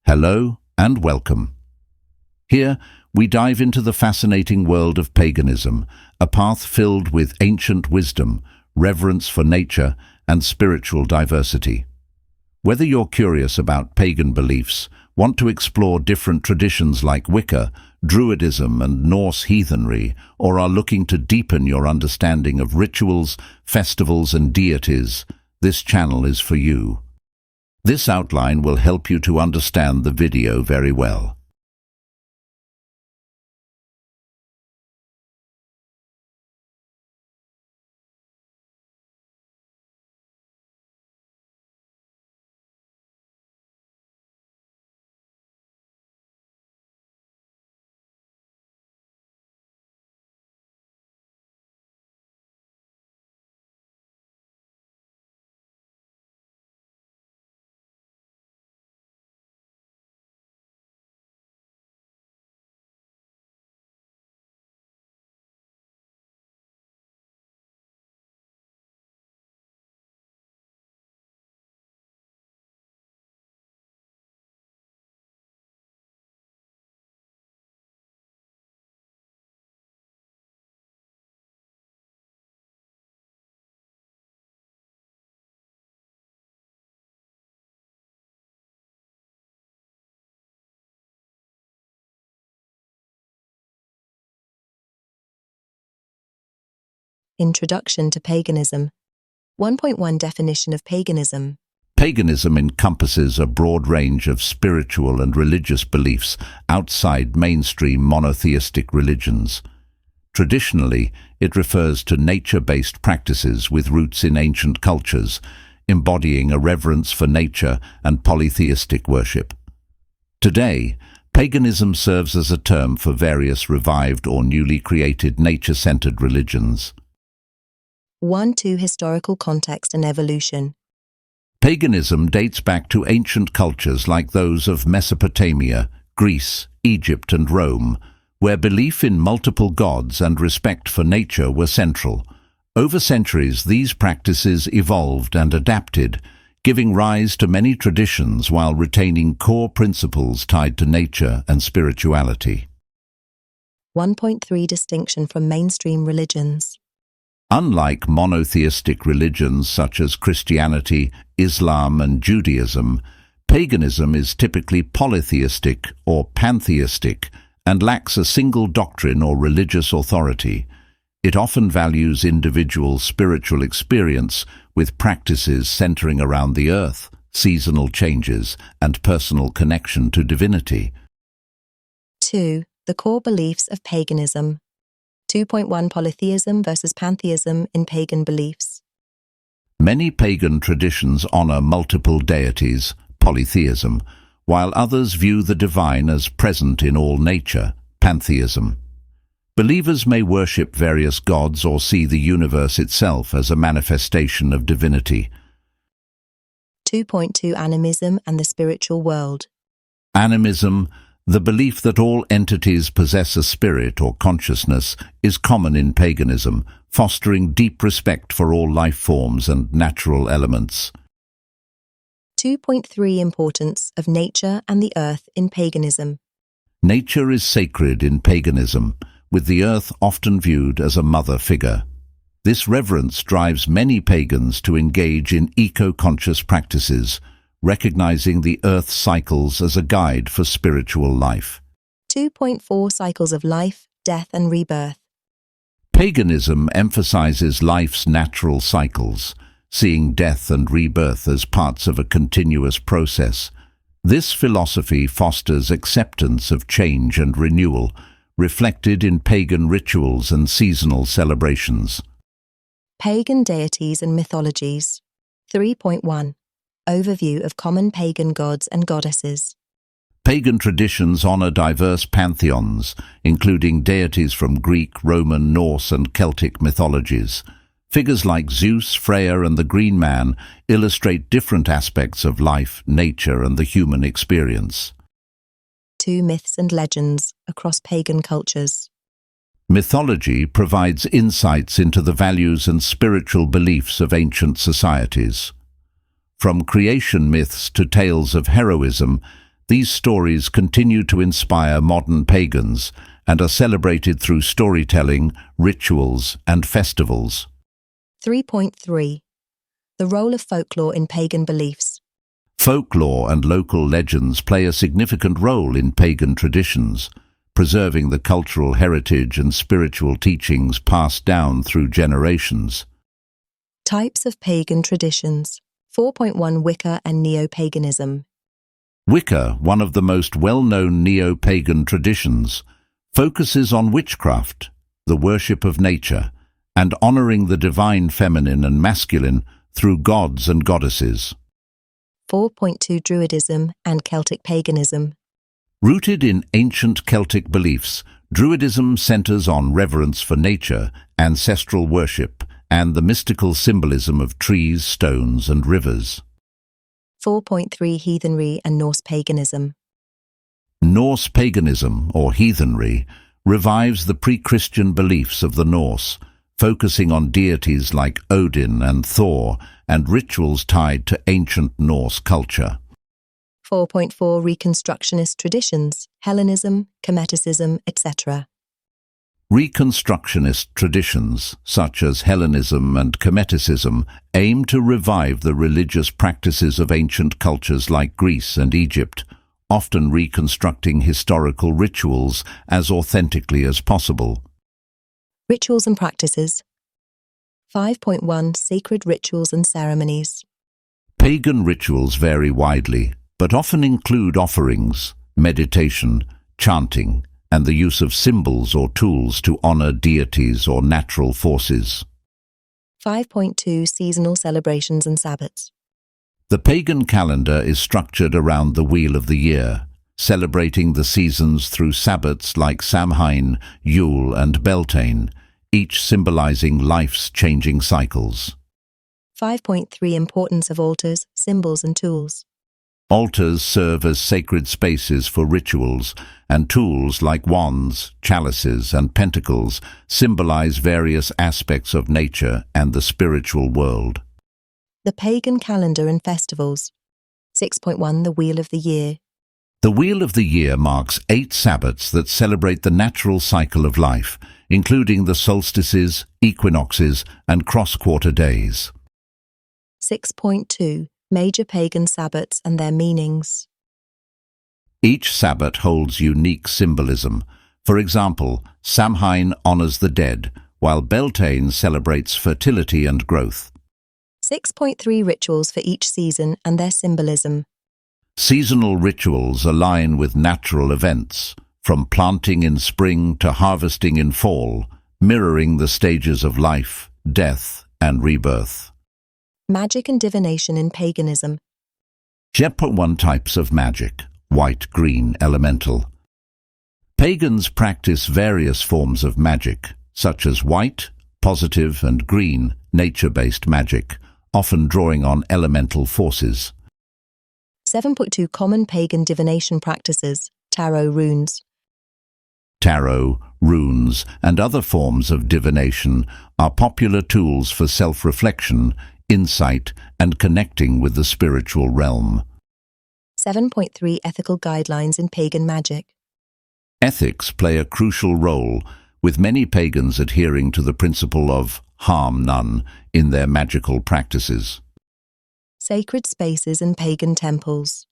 Hello and welcome. Here, we dive into the fascinating world of paganism, a path filled with ancient wisdom, reverence for nature, and spiritual diversity. Whether you're curious about pagan beliefs, want to explore different traditions like Wicca, Druidism, and Norse heathenry, or are looking to deepen your understanding of rituals, festivals, and deities, this channel is for you. This outline will help you to understand the video very well. Introduction to Paganism. 1.1 Definition of Paganism. Paganism encompasses a broad range of spiritual and religious beliefs outside mainstream monotheistic religions. Traditionally, it refers to nature-based practices with roots in ancient cultures, embodying a reverence for nature and polytheistic worship. Today, paganism serves as a term for various revived or newly created nature-centered religions. 1.2 Historical context and evolution. Paganism dates back to ancient cultures like those of Mesopotamia, Greece, Egypt, and Rome, where belief in multiple gods and respect for nature were central. Over centuries, these practices evolved and adapted, giving rise to many traditions while retaining core principles tied to nature and spirituality. 1.3 Distinction from mainstream religions. Unlike monotheistic religions such as Christianity, Islam, and Judaism, paganism is typically polytheistic or pantheistic and lacks a single doctrine or religious authority. It often values individual spiritual experience with practices centering around the earth, seasonal changes, and personal connection to divinity. 2. The core beliefs of paganism. 2.1 Polytheism versus pantheism in pagan beliefs. Many pagan traditions honor multiple deities, polytheism, while others view the divine as present in all nature, pantheism. Believers may worship various gods or see the universe itself as a manifestation of divinity. 2.2 Animism and the spiritual world. Animism, the belief that all entities possess a spirit or consciousness, is common in paganism, fostering deep respect for all life forms and natural elements. 2.3 Importance of nature and the earth in paganism. Nature is sacred in paganism, with the earth often viewed as a mother figure. This reverence drives many pagans to engage in eco-conscious practices, recognizing the earth's cycles as a guide for spiritual life. 2.4 Cycles of life, death, and rebirth. Paganism emphasizes life's natural cycles, seeing death and rebirth as parts of a continuous process. This philosophy fosters acceptance of change and renewal, reflected in pagan rituals and seasonal celebrations. Pagan deities and mythologies. 3.1 Overview of common pagan gods and goddesses. Pagan traditions honor diverse pantheons, including deities from Greek, Roman, Norse, and Celtic mythologies. Figures like Zeus, Freya, and the Green Man illustrate different aspects of life, nature, and the human experience. 2 Myths and legends across pagan cultures. Mythology provides insights into the values and spiritual beliefs of ancient societies. From creation myths to tales of heroism, These stories continue to inspire modern pagans and are celebrated through storytelling, rituals, and festivals. 3.3. The role of folklore in pagan beliefs. Folklore and local legends play a significant role in pagan traditions, preserving the cultural heritage and spiritual teachings passed down through generations. Types of pagan traditions. 4.1 Wicca and Neo-Paganism. Wicca, one of the most well-known neo-pagan traditions, focuses on witchcraft, the worship of nature, and honoring the divine feminine and masculine through gods and goddesses. 4.2 Druidism and Celtic paganism. Rooted in ancient Celtic beliefs, Druidism centers on reverence for nature, ancestral worship, and the mystical symbolism of trees, stones, and rivers. 4.3 Heathenry and Norse paganism. Norse paganism, or heathenry, revives the pre-Christian beliefs of the Norse, focusing on deities like Odin and Thor and rituals tied to ancient Norse culture. 4.4 Reconstructionist traditions, Hellenism, Chemeticism, etc. Reconstructionist traditions, such as Hellenism and Chemeticism, aim to revive the religious practices of ancient cultures like Greece and Egypt, often reconstructing historical rituals as authentically as possible. Rituals and practices. 5.1 Sacred rituals and ceremonies. Pagan rituals vary widely, but often include offerings, meditation, chanting, and the use of symbols or tools to honor deities or natural forces. 5.2 Seasonal celebrations and Sabbats. The pagan calendar is structured around the wheel of the year, celebrating the seasons through Sabbats like Samhain, Yule, and Beltane, each symbolizing life's changing cycles. 5.3 Importance of altars, symbols and tools. Altars serve as sacred spaces for rituals, and tools like wands, chalices, and pentacles symbolize various aspects of nature and the spiritual world. The pagan calendar and festivals. 6.1 The Wheel of the Year. The Wheel of the Year marks 8 Sabbats that celebrate the natural cycle of life, including the solstices, equinoxes, and cross-quarter days. 6.2 Major pagan Sabbats and their meanings. Each Sabbat holds unique symbolism. For example, Samhain honors the dead, while Beltane celebrates fertility and growth. 6.3 Rituals for each season and their symbolism. Seasonal rituals align with natural events, from planting in spring to harvesting in fall, mirroring the stages of life, death, and rebirth. Magic and divination in paganism. 1 Types of magic: white, green, elemental. Pagans practice various forms of magic, such as white, positive, and green, nature-based magic, often drawing on elemental forces. 7.2 Common pagan divination practices, tarot runes. Tarot, runes, and other forms of divination are popular tools for self-reflection, insight, and connecting with the spiritual realm. 7.3 Ethical guidelines in pagan magic. Ethics play a crucial role, with many pagans adhering to the principle of harm none in their magical practices. Sacred spaces in pagan temples.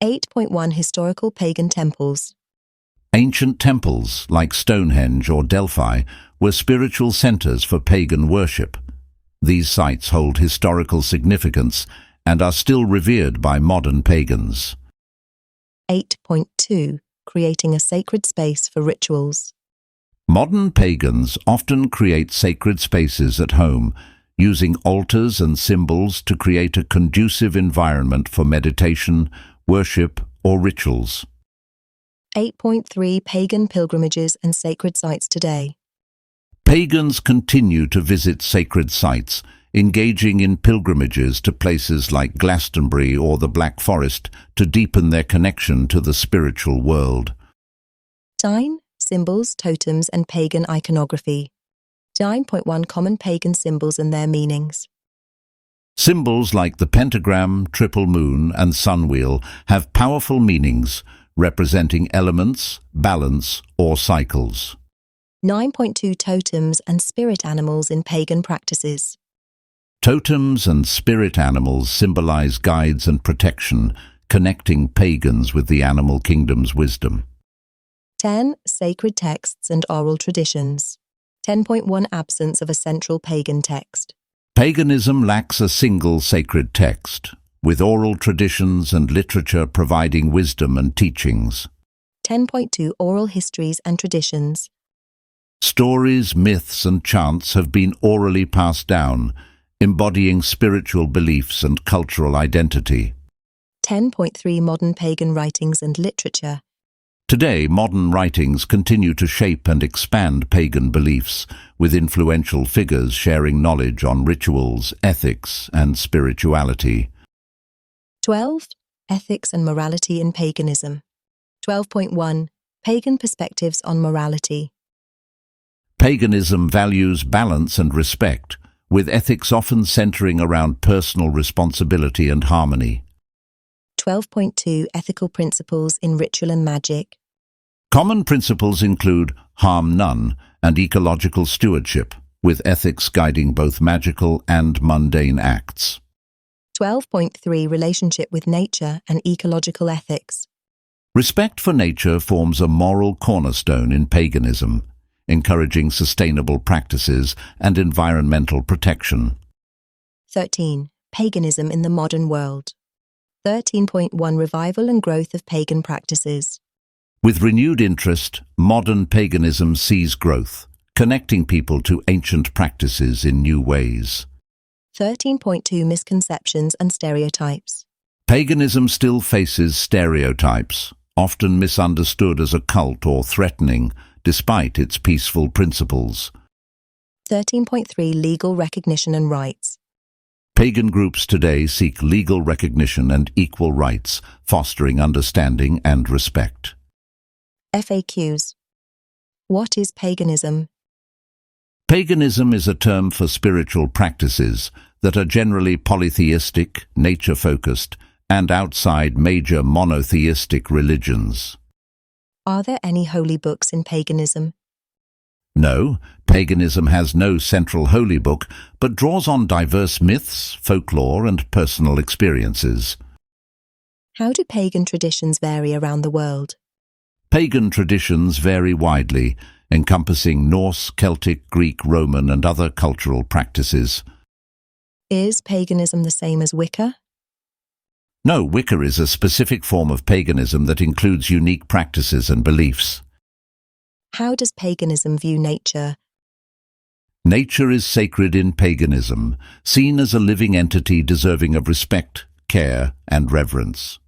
8.1 Historical pagan temples. Ancient temples, like Stonehenge or Delphi, were spiritual centers for pagan worship. These sites hold historical significance and are still revered by modern pagans. 8.2 Creating a sacred space for rituals. Modern pagans often create sacred spaces at home, using altars and symbols to create a conducive environment for meditation, worship, or rituals. 8.3 Pagan pilgrimages and sacred sites today. Pagans continue to visit sacred sites, engaging in pilgrimages to places like Glastonbury or the Black Forest to deepen their connection to the spiritual world. 9. Symbols, totems, and pagan iconography. 9.1 Common pagan symbols and their meanings. Symbols like the pentagram, triple moon, and sun wheel have powerful meanings, representing elements, balance, or cycles. 9.2 Totems and spirit animals in pagan practices. Totems and spirit animals symbolize guides and protection, connecting pagans with the animal kingdom's wisdom. 10. Sacred texts and oral traditions. 10.1 Absence of a central pagan text. Paganism lacks a single sacred text, with oral traditions and literature providing wisdom and teachings. 10.2 Oral histories and traditions. Stories, myths, and chants have been orally passed down, embodying spiritual beliefs and cultural identity. 10.3 Modern pagan writings and literature. Today, modern writings continue to shape and expand pagan beliefs, with influential figures sharing knowledge on rituals, ethics, and spirituality. 12. Ethics and morality in paganism. 12.1 Pagan perspectives on morality. Paganism values balance and respect, with ethics often centering around personal responsibility and harmony. 12.2 Ethical principles in ritual and magic. Common principles include harm none and ecological stewardship, with ethics guiding both magical and mundane acts. 12.3 Relationship with nature and ecological ethics. Respect for nature forms a moral cornerstone in paganism, encouraging sustainable practices and environmental protection. 13. Paganism in the modern world. 13.1 Revival and growth of pagan practices. With renewed interest, modern paganism sees growth, connecting people to ancient practices in new ways. 13.2 Misconceptions and stereotypes. Paganism still faces stereotypes, often misunderstood as a cult or threatening, despite its peaceful principles. 13.3 Legal recognition and rights. Pagan groups today seek legal recognition and equal rights, fostering understanding and respect. FAQs. What is paganism? Paganism is a term for spiritual practices that are generally polytheistic, nature-focused, and outside major monotheistic religions. Are there any holy books in paganism? No, paganism has no central holy book, but draws on diverse myths, folklore, and personal experiences. How do pagan traditions vary around the world? Pagan traditions vary widely, encompassing Norse, Celtic, Greek, Roman, and other cultural practices. Is paganism the same as Wicca? No, Wicca is a specific form of paganism that includes unique practices and beliefs. How does paganism view nature? Nature is sacred in paganism, seen as a living entity deserving of respect, care, and reverence.